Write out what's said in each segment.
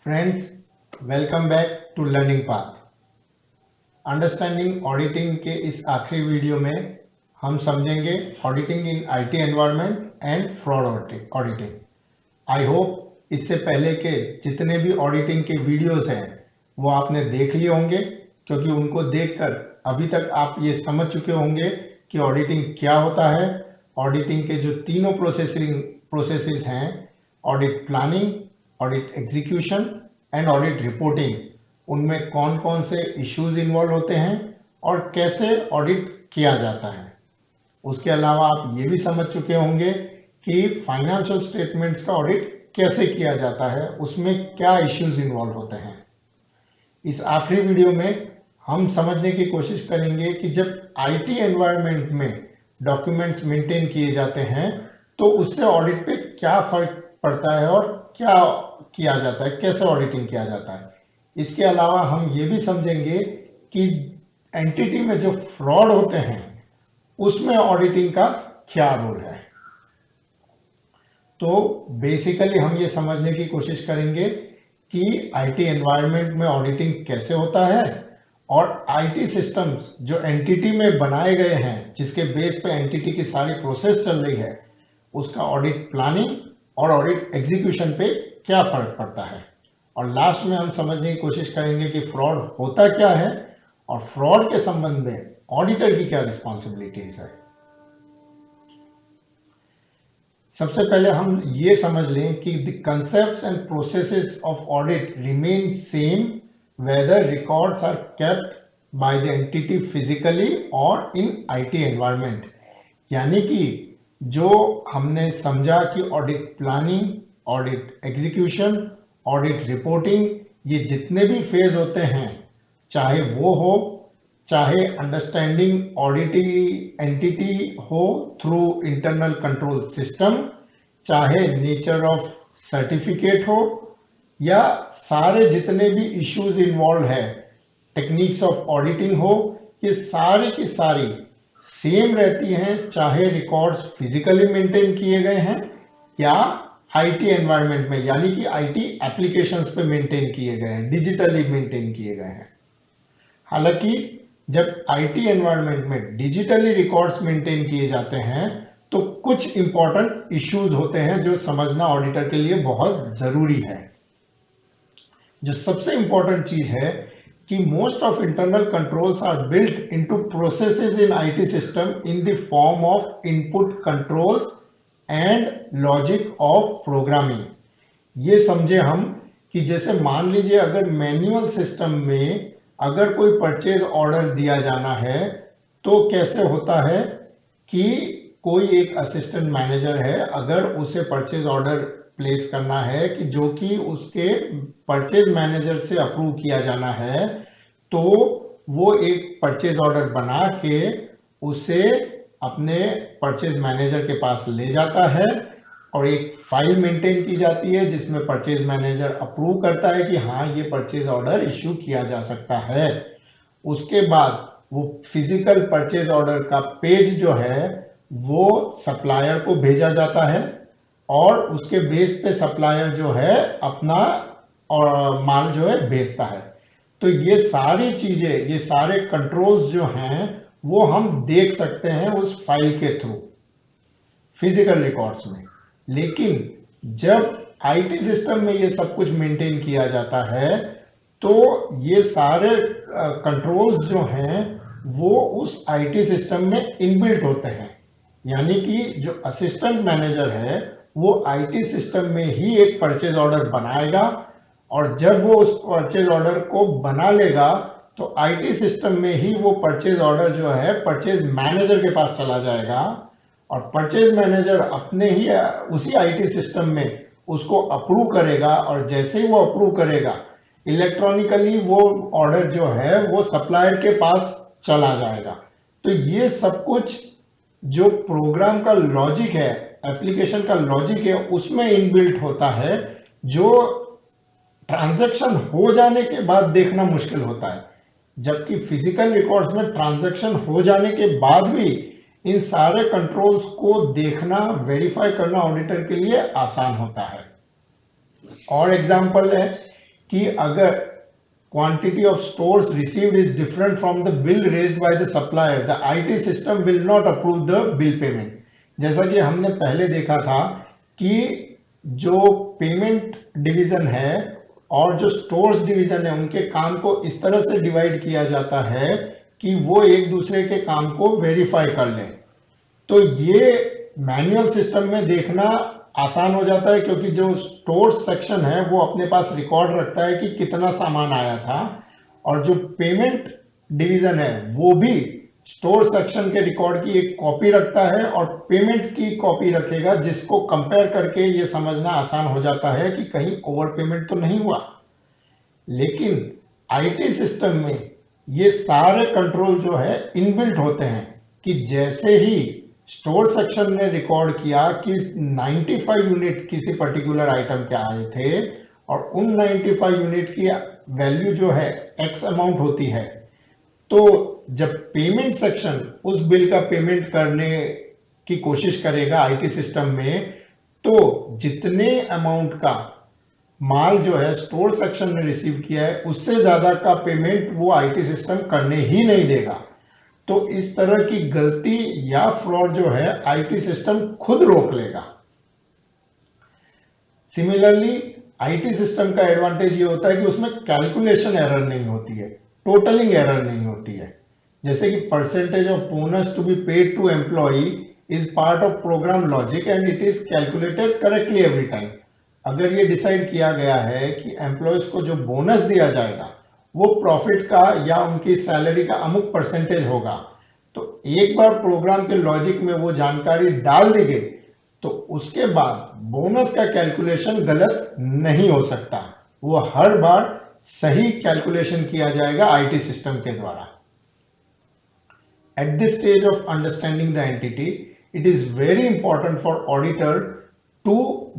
Friends, welcome back to learning path. Understanding auditing के इस आखिरी वीडियो में हम समझेंगे auditing in IT environment and fraud auditing. I hope इससे पहले के जितने भी ऑडिटिंग के वीडियोस हैं वो आपने देख लिए होंगे, क्योंकि उनको देखकर अभी तक आप ये समझ चुके होंगे कि ऑडिटिंग क्या होता है। ऑडिटिंग के जो तीनों प्रोसेसेस हैं, audit planning, audit execution and audit reporting, उनमें कौन कौन से इश्यूज इन्वॉल्व होते हैं और कैसे ऑडिट किया जाता है। उसके अलावा आप ये भी समझ चुके होंगे कि फाइनेंशियल स्टेटमेंट्स का ऑडिट कैसे किया जाता है, उसमें क्या इश्यूज इन्वॉल्व होते हैं। इस आखिरी वीडियो में हम समझने की कोशिश करेंगे कि जब आईटी एनवायरनमेंट में डॉक्यूमेंट्स मेंटेन किए जाते हैं तो उससे ऑडिट पे क्या फर्क पड़ता है और क्या किया जाता है, कैसे ऑडिटिंग किया जाता है। इसके अलावा हम ये भी समझेंगे कि एंटिटी में जो फ्रॉड होते हैं उसमें ऑडिटिंग का क्या रोल है। तो बेसिकली हम ये समझने की कोशिश करेंगे कि आईटी एनवायरनमेंट में ऑडिटिंग कैसे होता है और आईटी सिस्टम्स जो एंटिटी में बनाए गए हैं, जिसके बेस पे एंटिटी की सारी प्रोसेस चल रही है, उसका ऑडिट प्लानिंग और ऑडिट एग्जीक्यूशन पे क्या फर्क पड़ता है। और लास्ट में हम समझने की कोशिश करेंगे कि फ्रॉड होता क्या है और फ्रॉड के संबंध में ऑडिटर की क्या रिस्पॉन्सिबिलिटीज है। सबसे पहले हम ये समझ लें कि the concepts and processes of audit remain same whether records are kept by the entity physically और इन आईटी एनवायरनमेंट। यानी कि जो हमने समझा कि audit planning, audit execution, audit reporting, ये जितने भी फेज होते हैं, चाहे वो हो, चाहे अंडरस्टैंडिंग ऑडिटिंग एंटिटी हो थ्रू इंटरनल कंट्रोल सिस्टम, चाहे नेचर ऑफ सर्टिफिकेट हो, या सारे जितने भी इश्यूज इन्वॉल्व है, टेक्निक्स ऑफ ऑडिटिंग हो, ये सारी की सारी सेम रहती हैं, चाहे रिकॉर्ड्स फिजिकली मेंटेन किए गए हैं या आईटी एनवायरनमेंट में, यानी कि आईटी एप्लीकेशंस पे मेंटेन किए गए हैं, डिजिटली मेंटेन किए गए हैं। हालांकि जब आईटी एनवायरनमेंट में डिजिटली रिकॉर्ड्स मेंटेन किए जाते हैं तो कुछ इंपॉर्टेंट इश्यूज होते हैं जो समझना ऑडिटर के लिए बहुत जरूरी है। जो सबसे इंपॉर्टेंट चीज है कि most of internal controls are built into processes in IT system in the form of input controls and logic of programming. ये समझे हम कि जैसे मान लीजिए अगर मैन्युअल सिस्टम में अगर कोई परचेज ऑर्डर दिया जाना है तो कैसे होता है कि कोई एक असिस्टेंट मैनेजर है, अगर उसे परचेज ऑर्डर प्लेस करना है कि जो कि उसके परचेज मैनेजर से अप्रूव किया जाना है, तो वो एक परचेज ऑर्डर बना के उसे अपने परचेज मैनेजर के पास ले जाता है और एक फाइल मेंटेन की जाती है जिसमें परचेज मैनेजर अप्रूव करता है कि हाँ, ये परचेज ऑर्डर इश्यू किया जा सकता है। उसके बाद वो फिजिकल परचेज ऑर्डर का पेज जो है वो सप्लायर को भेजा जाता है और उसके बेस पे सप्लायर जो है अपना और माल जो है बेचता है। तो ये सारी चीजें, ये सारे कंट्रोल्स जो हैं वो हम देख सकते हैं उस फाइल के थ्रू फिजिकल रिकॉर्ड्स में। लेकिन जब आईटी सिस्टम में ये सब कुछ मेंटेन किया जाता है तो ये सारे कंट्रोल्स जो हैं वो उस आईटी सिस्टम में इनबिल्ट होते हैं। यानी कि जो असिस्टेंट मैनेजर है वो आईटी सिस्टम में ही एक परचेज ऑर्डर बनाएगा और जब वो उस परचेज ऑर्डर को बना लेगा तो आईटी सिस्टम में ही वो परचेज ऑर्डर जो है परचेज मैनेजर के पास चला जाएगा और परचेज मैनेजर अपने ही उसी आईटी सिस्टम में उसको अप्रूव करेगा और जैसे ही वो अप्रूव करेगा इलेक्ट्रॉनिकली वो ऑर्डर जो है वो सप्लायर के पास चला जाएगा। तो ये सब कुछ जो प्रोग्राम का लॉजिक है, एप्लीकेशन का लॉजिक है, उसमें इनबिल्ट होता है, जो ट्रांजैक्शन हो जाने के बाद देखना मुश्किल होता है। जबकि फिजिकल रिकॉर्ड्स में ट्रांजैक्शन हो जाने के बाद भी इन सारे कंट्रोल्स को देखना, वेरीफाई करना ऑडिटर के लिए आसान होता है। और एग्जांपल है कि अगर quantity of stores received is different from the bill raised by the supplier, the IT system will not approve the bill payment. जैसा कि हमने पहले देखा था कि जो पेमेंट डिवीजन है और जो स्टोर्स डिवीजन है उनके काम को इस तरह से डिवाइड किया जाता है कि वो एक दूसरे के काम को वेरीफाई कर लें। तो ये मैनुअल सिस्टम में देखना आसान हो जाता है, क्योंकि जो स्टोर सेक्शन है वो अपने पास रिकॉर्ड रखता है कि कितना सामान आया था, और जो पेमेंट डिवीजन है वो भी स्टोर सेक्शन के रिकॉर्ड की एक कॉपी रखता है और पेमेंट की कॉपी रखेगा, जिसको कंपेयर करके ये समझना आसान हो जाता है कि कहीं ओवर पेमेंट तो नहीं हुआ। लेकिन आईटी सिस्टम में ये सारे कंट्रोल जो है इनबिल्ट होते हैं कि जैसे ही स्टोर सेक्शन ने रिकॉर्ड किया कि 95 यूनिट किसी पर्टिकुलर आइटम के आए थे और उन 95 यूनिट की वैल्यू जो है एक्स अमाउंट होती है, तो जब पेमेंट सेक्शन उस बिल का पेमेंट करने की कोशिश करेगा आईटी सिस्टम में, तो जितने अमाउंट का माल जो है स्टोर सेक्शन ने रिसीव किया है उससे ज्यादा का पेमेंट वो आईटी सिस्टम करने ही नहीं देगा। तो इस तरह की गलती या फ्रॉड जो है आईटी सिस्टम खुद रोक लेगा। सिमिलरली आईटी सिस्टम का एडवांटेज ये होता है कि उसमें कैलकुलेशन एरर नहीं होती है, टोटलिंग एरर नहीं होती है। जैसे कि percentage of bonus to be paid to employee is part of program logic and it is calculated correctly every time. अगर ये डिसाइड किया गया है कि एम्प्लॉयज को जो बोनस दिया जाएगा वो प्रॉफिट का या उनकी सैलरी का अमुक परसेंटेज होगा, तो एक बार प्रोग्राम के लॉजिक में वो जानकारी डाल दी गई तो उसके बाद बोनस का कैलकुलेशन गलत नहीं हो सकता, वो हर बार सही कैलकुलेशन किया जाएगा आईटी सिस्टम के द्वारा। At this stage of understanding the entity, it is very important for auditor to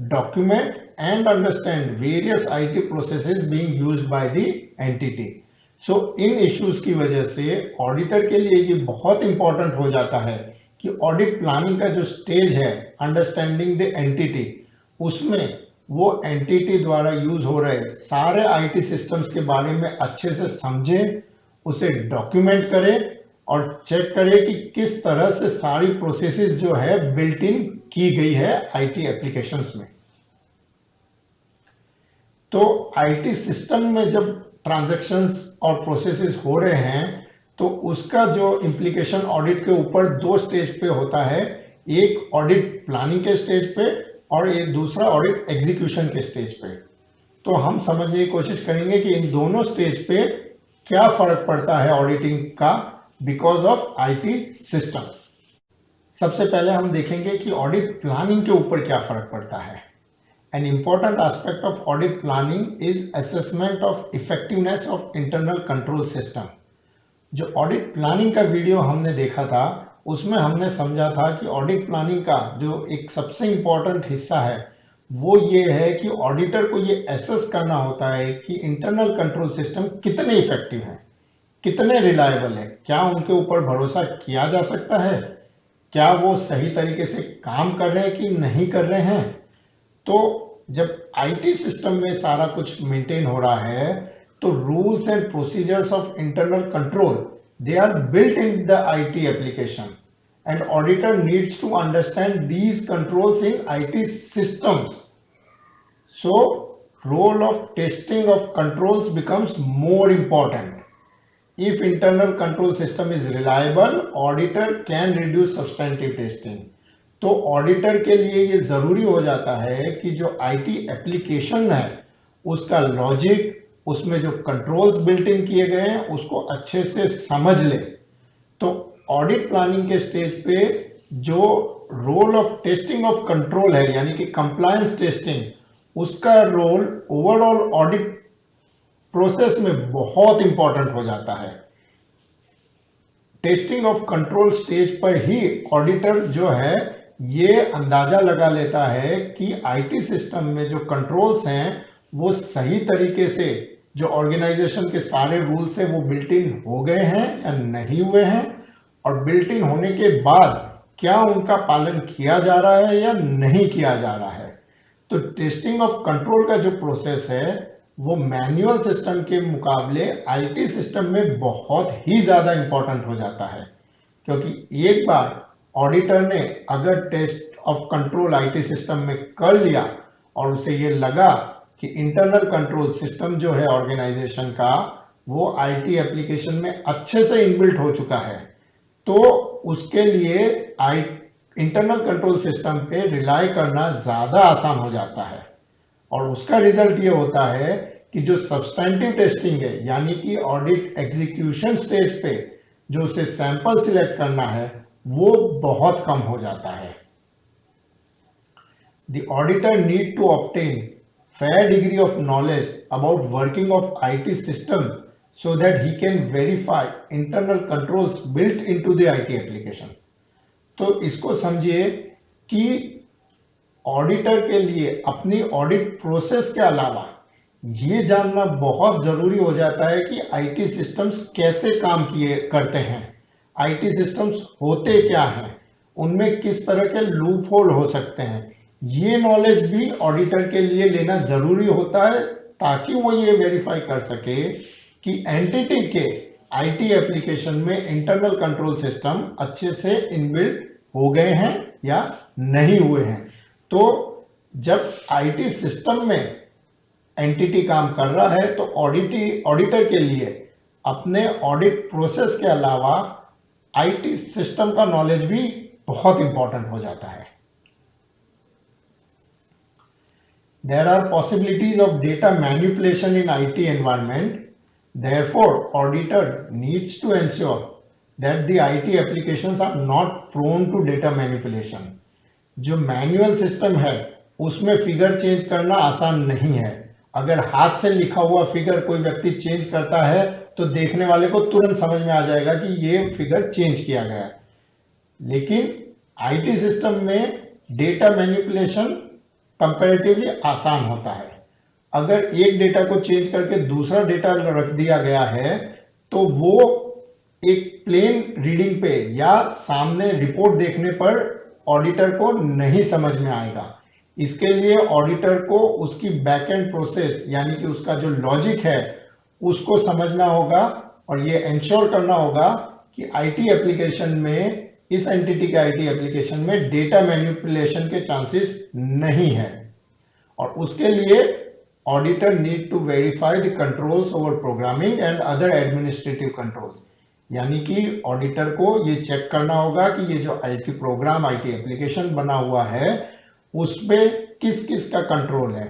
document and understand various IT processes being used by the entity. So in issues की वजह से auditor के लिए ये बहुत important हो जाता है कि audit planning का जो stage है understanding the entity, उसमें वो entity द्वारा यूज हो रहे सारे IT systems के बारे में अच्छे से समझें, उसे डॉक्यूमेंट करें और चेक करें कि किस तरह से सारी प्रोसेसेस जो है बिल्ट इन की गई है आईटी एप्लीकेशंस में। तो आईटी सिस्टम में जब ट्रांजैक्शंस और प्रोसेसेस हो रहे हैं तो उसका जो इंप्लीकेशन ऑडिट के ऊपर दो स्टेज पे होता है, एक ऑडिट प्लानिंग के स्टेज पे और एक दूसरा ऑडिट एग्जीक्यूशन के स्टेज पे। तो हम समझने की कोशिश करेंगे कि इन दोनों स्टेज पे क्या फर्क पड़ता है ऑडिटिंग का बिकॉज ऑफ आईटी सिस्टम्स। सबसे पहले हम देखेंगे कि ऑडिट प्लानिंग के ऊपर क्या फर्क पड़ता है। An important aspect of audit planning is assessment of effectiveness of internal control system. जो ऑडिट प्लानिंग का वीडियो हमने देखा था उसमें हमने समझा था कि ऑडिट प्लानिंग का जो एक सबसे इंपॉर्टेंट हिस्सा है वो ये है कि ऑडिटर को ये एसेस करना होता है कि इंटरनल कंट्रोल सिस्टम कितने इफेक्टिव हैं, कितने रिलायबल है, क्या उनके ऊपर भरोसा किया जा सकता है, क्या वो सही तरीके से काम कर रहे हैं कि नहीं कर रहे हैं। तो जब आईटी सिस्टम में सारा कुछ मेंटेन हो रहा है तो rules and procedures of internal control they are built in the IT application and auditor needs to understand these controls in IT systems. So role of testing of controls becomes more important. If internal control system is reliable, auditor can reduce substantive testing. तो auditor के लिए ये जरूरी हो जाता है कि जो आईटी एप्लीकेशन है उसका लॉजिक, उसमें जो कंट्रोल्स बिल्ट इन किए गए हैं उसको अच्छे से समझ ले। तो ऑडिट प्लानिंग के स्टेज पे जो role of testing of control है यानी कि कंप्लायंस टेस्टिंग, उसका रोल ओवरऑल ऑडिट प्रोसेस में बहुत इंपॉर्टेंट हो जाता है। टेस्टिंग ऑफ कंट्रोल स्टेज पर ही ऑडिटर जो है ये अंदाजा लगा लेता है कि आईटी सिस्टम में जो कंट्रोल्स हैं वो सही तरीके से जो ऑर्गेनाइजेशन के सारे रूल्स हैं वो बिल्ट इन हो गए हैं या नहीं हुए हैं, और बिल्ट इन होने के बाद क्या उनका पालन किया जा रहा है या नहीं किया जा रहा है। तो टेस्टिंग ऑफ कंट्रोल का जो प्रोसेस है वो मैनुअल सिस्टम के मुकाबले आईटी सिस्टम में बहुत ही ज़्यादा इम्पोर्टेंट हो जाता है। क्योंकि एक बार ऑडिटर ने अगर test of control IT system में कर लिया और उसे ये लगा कि इंटरनल कंट्रोल सिस्टम जो है ऑर्गेनाइजेशन का वो आईटी एप्लीकेशन में अच्छे से इनबिल्ट हो चुका है, तो उसके लिए इंटरनल कंट्रोल सिस्टम पे रिलाई करना ज्यादा आसान हो जाता है। और उसका रिजल्ट ये होता है कि जो सब्सटेंटिव टेस्टिंग है, यानी कि ऑडिट एग्जीक्यूशन स्टेज पे जो उसे सैंपल सिलेक्ट करना है, वो बहुत कम हो जाता है। The auditor need to obtain fair degree of knowledge about working of IT system so that he can verify internal controls built into the IT application. तो इसको समझिए कि ऑडिटर के लिए अपनी ऑडिट प्रोसेस के अलावा ये जानना बहुत जरूरी हो जाता है कि आईटी सिस्टम्स कैसे काम करते हैं, आईटी सिस्टम्स होते क्या हैं, उनमें किस तरह के लूप होल हो सकते हैं। ये नॉलेज भी ऑडिटर के लिए लेना जरूरी होता है ताकि वो ये वेरीफाई कर सके कि एंटिटी के आईटी एप्लीकेशन में इंटरनल कंट्रोल सिस्टम अच्छे से इनबिल्ट हो गए हैं या नहीं हुए हैं। तो जब आईटी सिस्टम में एंटिटी काम कर रहा है तो ऑडिटर के लिए अपने ऑडिट प्रोसेस के अलावा आईटी सिस्टम का नॉलेज भी बहुत इंपॉर्टेंट हो जाता है। There are possibilities of data manipulation in IT environment. Therefore, auditor needs to ensure that the IT applications are not prone to data manipulation. जो मैनुअल सिस्टम है उसमें फिगर चेंज करना आसान नहीं है। अगर हाथ से लिखा हुआ फिगर कोई व्यक्ति चेंज करता है तो देखने वाले को तुरंत समझ में आ जाएगा कि ये फिगर चेंज किया गया है। लेकिन आईटी सिस्टम में डेटा मैनिपुलेशन कंपैरेटिवली आसान होता है। अगर एक डेटा को चेंज करके दूसरा डेटा रख दिया गया है तो वो एक प्लेन रीडिंग पे या सामने रिपोर्ट देखने पर ऑडिटर को नहीं समझ में आएगा। इसके लिए ऑडिटर को उसकी बैक एंड प्रोसेस यानी कि उसका जो लॉजिक है उसको समझना होगा और ये इंश्योर करना होगा कि आईटी एप्लीकेशन में, इस एंटिटी के आईटी एप्लीकेशन में डेटा मैनिपुलेशन के चांसेस नहीं है। और उसके लिए auditor need to verify the controls over programming and other administrative controls, यानी कि ऑडिटर को ये चेक करना होगा कि ये जो आईटी प्रोग्राम, आईटी एप्लीकेशन बना हुआ है उसमें किस किस का कंट्रोल है,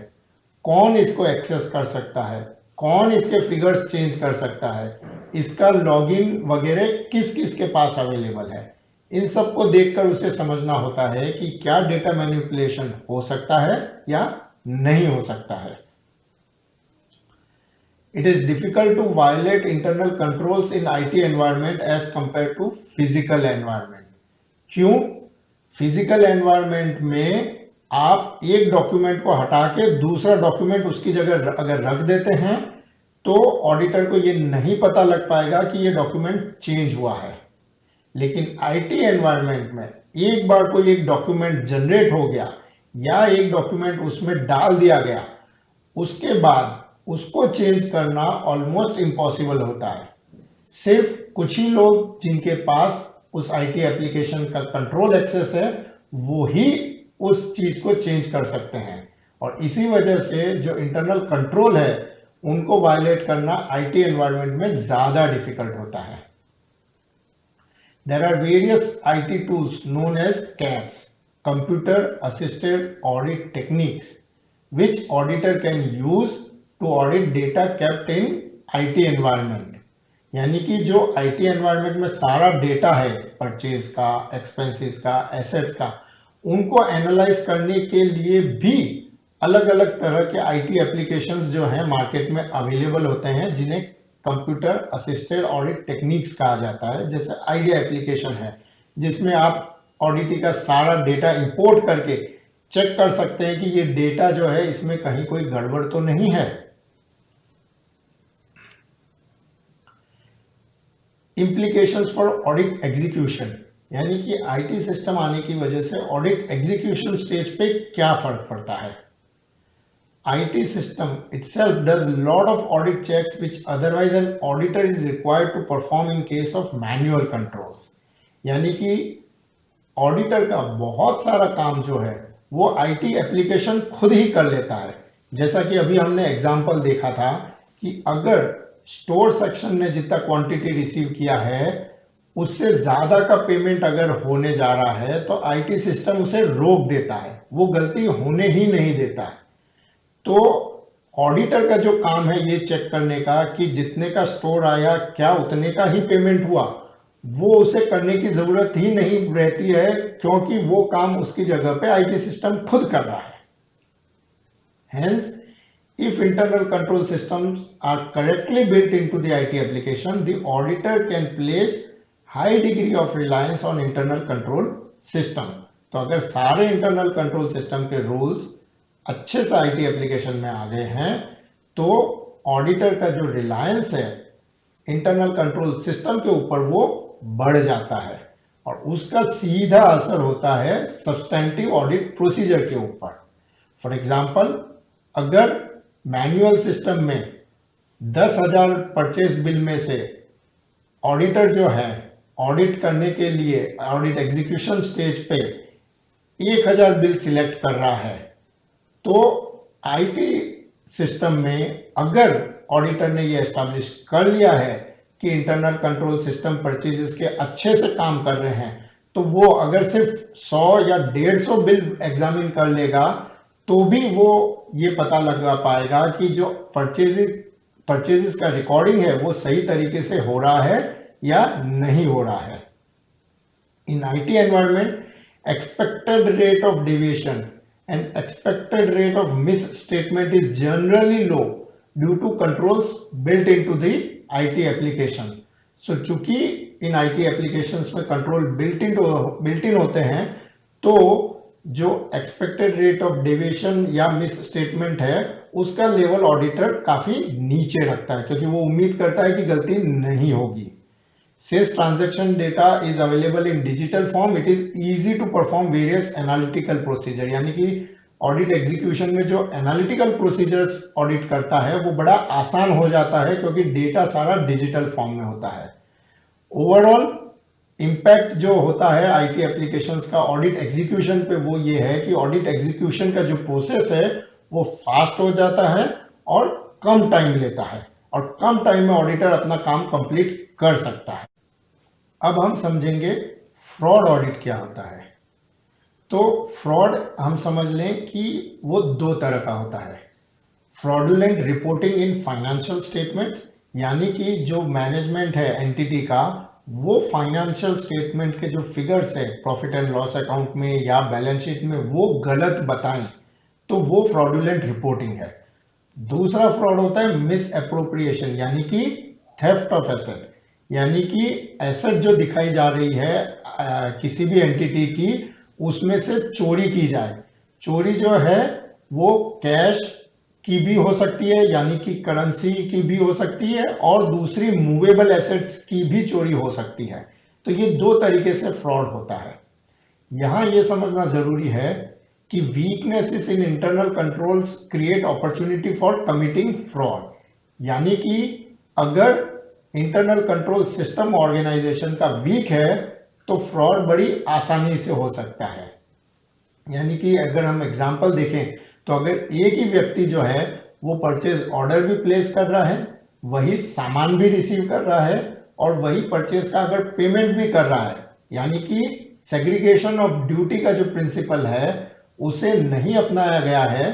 कौन इसको एक्सेस कर सकता है, कौन इसके फिगर्स चेंज कर सकता है, इसका लॉगिन वगैरह किस किस के पास अवेलेबल है। इन सब को देखकर उसे समझना होता है कि क्या डेटा मैनिपुलेशन हो सकता है या नहीं हो सकता है। It is difficult to violate internal controls in IT environment as compared to physical environment. क्यों? फिजिकल एनवायरनमेंट में आप एक डॉक्यूमेंट को हटा के दूसरा डॉक्यूमेंट उसकी जगह अगर रख देते हैं तो ऑडिटर को ये नहीं पता लग पाएगा कि ये डॉक्यूमेंट चेंज हुआ है। लेकिन आईटी एनवायरनमेंट में एक बार कोई एक डॉक्यूमेंट जनरेट हो गया या एक डॉक्यूमेंट उसमें डाल दिया गया, उसके बाद उसको चेंज करना ऑलमोस्ट इम्पॉसिबल होता है। सिर्फ कुछ ही लोग जिनके पास उस आईटी एप्लीकेशन का कंट्रोल एक्सेस है वो ही उस चीज को चेंज कर सकते हैं और इसी वजह से जो इंटरनल कंट्रोल है उनको वायलेट करना आईटी एनवायरनमेंट में ज्यादा डिफिकल्ट होता है। There are various IT tools known as CATs, computer assisted audit techniques, which auditor can use to audit data kept in IT environment. यानी कि जो IT environment में सारा डेटा है, परचेज का, एक्सपेंसेस का, एसेट्स का, उनको एनालाइज करने के लिए भी अलग अलग तरह के IT एप्लीकेशंस जो हैं मार्केट में अवेलेबल होते हैं जिन्हें कंप्यूटर असिस्टेड ऑडिट टेक्निक्स कहा जाता है। जैसे आइडिया एप्लीकेशन है जिसमें आप ऑडिट का सारा डेटा इंपोर्ट करके चेक कर सकते हैं कि ये डेटा जो है इसमें कहीं कोई गड़बड़ तो नहीं है। इम्प्लीकेशंस फॉर ऑडिट एग्जीक्यूशन, यानी कि आईटी सिस्टम आने की वजह से ऑडिट एग्जीक्यूशन स्टेज पे क्या फर्क पड़ता है। IT system itself does lot of audit checks which otherwise an auditor is required to perform in case of manual controls. यानी कि ऑडिटर का बहुत सारा काम जो है वो आईटी एप्लीकेशन खुद ही कर लेता है। जैसा कि अभी हमने एग्जांपल देखा था कि अगर स्टोर सेक्शन ने जितना क्वांटिटी रिसीव किया है उससे ज्यादा का पेमेंट अगर होने जा रहा है तो आईटी सिस्टम उसे रोक देता है, वो गलती होने ही नहीं देता है। तो ऑडिटर का जो काम है ये चेक करने का कि जितने का स्टोर आया क्या उतने का ही पेमेंट हुआ, वो उसे करने की जरूरत ही नहीं रहती है क्योंकि वो काम उसकी जगह पे आईटी सिस्टम खुद कर रहा है। Hence, if internal control systems are correctly built into the IT application, the auditor can place high degree of reliance on internal control system. तो अगर सारे internal control system के rules अच्छे से IT एप्लीकेशन में आ गए हैं तो ऑडिटर का जो रिलायंस है इंटरनल कंट्रोल सिस्टम के ऊपर वो बढ़ जाता है और उसका सीधा असर होता है सब्सटेंटिव ऑडिट प्रोसीजर के ऊपर। फॉर एग्जांपल, अगर मैनुअल सिस्टम में 10,000 परचेज बिल में से ऑडिटर जो है ऑडिट करने के लिए ऑडिट एग्जीक्यूशन स्टेज पे 1,000 बिल सिलेक्ट कर रहा है, तो आईटी सिस्टम में अगर ऑडिटर ने ये एस्टैब्लिश कर लिया है कि इंटरनल कंट्रोल सिस्टम परचेजेस के अच्छे से काम कर रहे हैं, तो वो अगर सिर्फ 100 या 150 बिल एग्जामिन कर लेगा तो भी वो ये पता लगा पाएगा कि जो परचेजेस का रिकॉर्डिंग है वो सही तरीके से हो रहा है या नहीं हो रहा है। इन IT environment, expected rate of deviation and expected rate of misstatement is generally low due to controls built into the IT application. So चूंकि इन IT applications में कंट्रोल built in होते हैं तो जो expected rate of deviation या misstatement है उसका level auditor काफी नीचे रखता है क्योंकि वो उम्मीद करता है कि गलती नहीं होगी। Since transaction data is available in digital form, it is easy to perform various analytical procedure. यानी कि ऑडिट एग्जीक्यूशन में जो एनालिटिकल प्रोसीजर्स ऑडिट करता है वो बड़ा आसान हो जाता है क्योंकि डेटा सारा डिजिटल फॉर्म में होता है। ओवरऑल इम्पैक्ट जो होता है आईटी एप्लीकेशंस का ऑडिट एग्जीक्यूशन पे वो ये है कि ऑडिट एग्जीक्यूशन का जो प्रोसेस है वो फास्ट हो जाता है और कम टाइम लेता है और कम टाइम में ऑडिटर अपना काम कंप्लीट कर सकता है। अब हम समझेंगे फ्रॉड ऑडिट क्या होता है। तो फ्रॉड हम समझ लें कि वो दो तरह का होता है। Fraudulent reporting in financial statements, यानी कि जो मैनेजमेंट है एंटिटी का वो फाइनेंशियल स्टेटमेंट के जो फिगर्स है प्रॉफिट एंड लॉस अकाउंट में या बैलेंस शीट में वो गलत बताएं तो वो फ्रॉडुलेंट रिपोर्टिंग है। दूसरा फ्रॉड होता है मिस एप्रोप्रिएशन यानी कि थेफ्ट ऑफ एसेट, यानी कि एसेट जो दिखाई जा रही है किसी भी एंटिटी की उसमें से चोरी की जाए। चोरी जो है वो कैश की भी हो सकती है यानी कि करेंसी की भी हो सकती है और दूसरी मूवेबल एसेट्स की भी चोरी हो सकती है। तो ये दो तरीके से फ्रॉड होता है। यहां ये समझना जरूरी है कि weaknesses in internal controls create opportunity for committing fraud, यानी कि अगर इंटरनल कंट्रोल सिस्टम ऑर्गेनाइजेशन का वीक है तो फ्रॉड बड़ी आसानी से हो सकता है। यानी कि अगर हम एग्जांपल देखें तो अगर एक ही व्यक्ति जो है वो परचेज ऑर्डर भी प्लेस कर रहा है, वही सामान भी रिसीव कर रहा है और वही परचेज का अगर पेमेंट भी कर रहा है, यानी कि सेग्रीगेशन ऑफ ड्यूटी का जो प्रिंसिपल है उसे नहीं अपनाया गया है,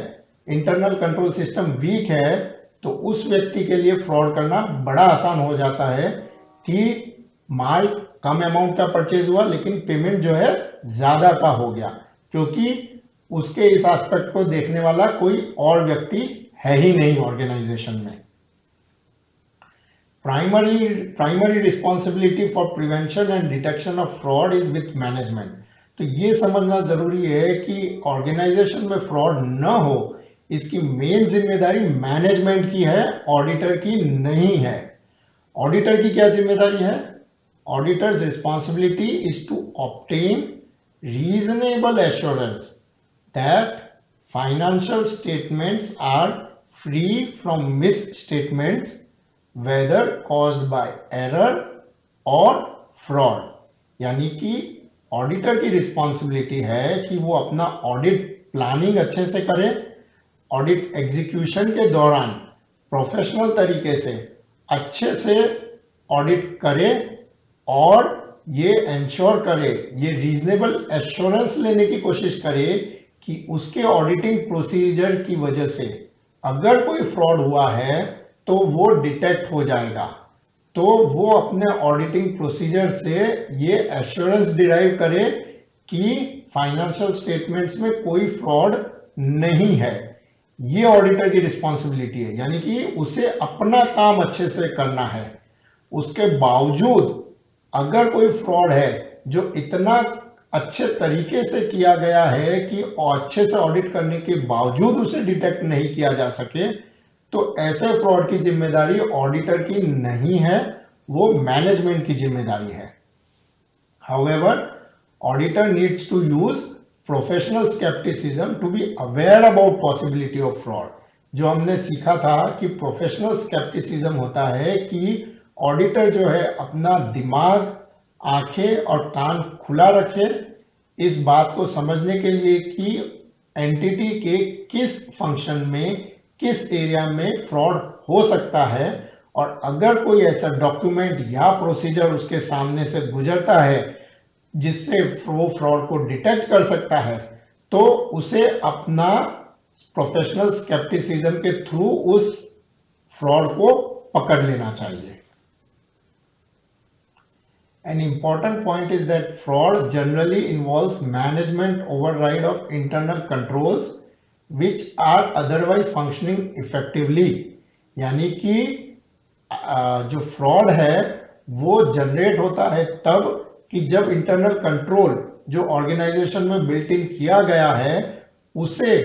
इंटरनल कंट्रोल सिस्टम वीक है, तो उस व्यक्ति के लिए फ्रॉड करना बड़ा आसान हो जाता है कि माल कम अमाउंट का परचेज हुआ लेकिन पेमेंट जो है ज्यादा का हो गया क्योंकि उसके इस एस्पेक्ट को देखने वाला कोई और व्यक्ति है ही नहीं ऑर्गेनाइजेशन में। Primary responsibility for prevention and detection of fraud is with management. तो ये समझना जरूरी है कि ऑर्गेनाइजेशन में फ्रॉड न हो इसकी मेन जिम्मेदारी मैनेजमेंट की है, ऑडिटर की नहीं है। ऑडिटर की क्या जिम्मेदारी है? Auditor's responsibility is to obtain reasonable assurance that financial statements are free from misstatements whether caused by error और fraud। यानी कि ऑडिटर की रिस्पॉन्सिबिलिटी है कि वो अपना ऑडिट प्लानिंग अच्छे से करे, ऑडिट एग्जीक्यूशन के दौरान प्रोफेशनल तरीके से अच्छे से ऑडिट करे और ये एंश्योर करे, ये रीजनेबल एश्योरेंस लेने की कोशिश करे कि उसके ऑडिटिंग प्रोसीजर की वजह से अगर कोई फ्रॉड हुआ है तो वो डिटेक्ट हो जाएगा। तो वो अपने ऑडिटिंग प्रोसीजर से ये एश्योरेंस डिराइव करे कि फाइनेंशियल स्टेटमेंट्स में कोई फ्रॉड नहीं है। ये ऑडिटर की रिस्पॉन्सिबिलिटी है, यानी कि उसे अपना काम अच्छे से करना है। उसके बावजूद अगर कोई फ्रॉड है जो इतना अच्छे तरीके से किया गया है कि अच्छे से ऑडिट करने के बावजूद उसे डिटेक्ट नहीं किया जा सके, तो ऐसे फ्रॉड की जिम्मेदारी ऑडिटर की नहीं है, वो मैनेजमेंट की जिम्मेदारी है। However, auditor needs to use professional skepticism to be aware about possibility of fraud। जो हमने सीखा था कि प्रोफेशनल स्केप्टिसिज्म होता है कि ऑडिटर जो है अपना दिमाग, आंखें और कान खुला रखे इस बात को समझने के लिए कि एंटिटी के किस फंक्शन में, किस एरिया में फ्रॉड हो सकता है, और अगर कोई ऐसा डॉक्यूमेंट या प्रोसीजर उसके सामने से गुजरता है जिससे वो फ्रॉड को डिटेक्ट कर सकता है, तो उसे अपना प्रोफेशनल स्केप्टिसिज्म के थ्रू उस फ्रॉड को पकड़ लेना चाहिए। An important point is that fraud generally involves management override of internal controls which are otherwise functioning effectively। यानी कि जो फ्रॉड है वो जनरेट होता है तब कि जब इंटरनल कंट्रोल जो ऑर्गेनाइजेशन में बिल्ट इन किया गया है उसे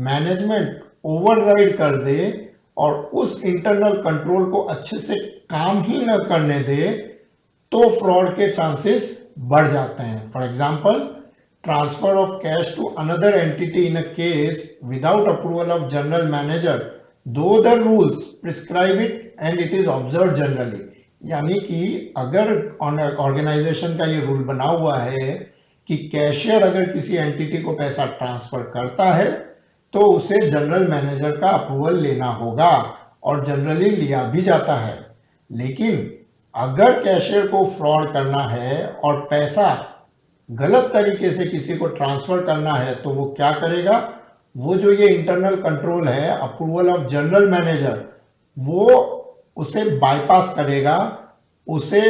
मैनेजमेंट ओवरराइड कर दे और उस इंटरनल कंट्रोल को अच्छे से काम ही न करने दे, तो फ्रॉड के चांसेस बढ़ जाते हैं। For example, transfer of cash to another entity in a case without approval of general manager though the rules prescribe it and it is observe generally. यानी कि अगर ऑर्गेनाइजेशन का ये रूल बना हुआ है कि कैशियर अगर किसी एंटिटी को पैसा ट्रांसफर करता है तो उसे जनरल मैनेजर का अप्रूवल लेना होगा और जनरली लिया भी जाता है। लेकिन अगर कैशियर को फ्रॉड करना है और पैसा गलत तरीके से किसी को ट्रांसफर करना है तो वो क्या करेगा, वो जो ये इंटरनल कंट्रोल है अप्रूवल ऑफ जनरल मैनेजर, वो उसे बाईपास करेगा, उसे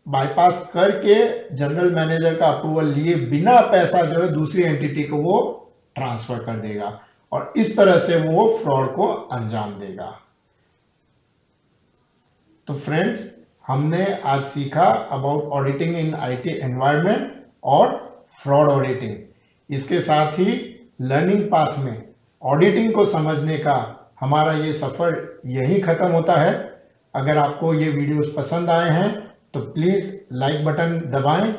बाईपास करके जनरल मैनेजर का अप्रूवल लिए बिना पैसा जो है दूसरी एंटिटी को वो ट्रांसफर कर देगा और इस तरह से वो फ्रॉड को अंजाम देगा। तो फ्रेंड्स, हमने आज सीखा about auditing in IT environment और फ्रॉड ऑडिटिंग। इसके साथ ही लर्निंग पाथ में ऑडिटिंग को समझने का हमारा ये सफर यही खत्म होता है। अगर आपको ये वीडियोस पसंद आए हैं तो प्लीज लाइक बटन दबाएं,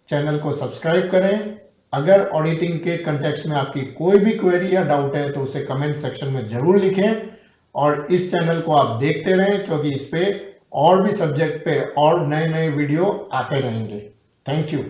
चैनल को सब्सक्राइब करें। अगर ऑडिटिंग के कंटेक्स्ट में आपकी कोई भी क्वेरी या डाउट है तो उसे कमेंट सेक्शन में जरूर लिखें और इस चैनल को आप देखते रहें क्योंकि इस पे और भी सब्जेक्ट पे और नए नए वीडियो आते रहेंगे। Thank you.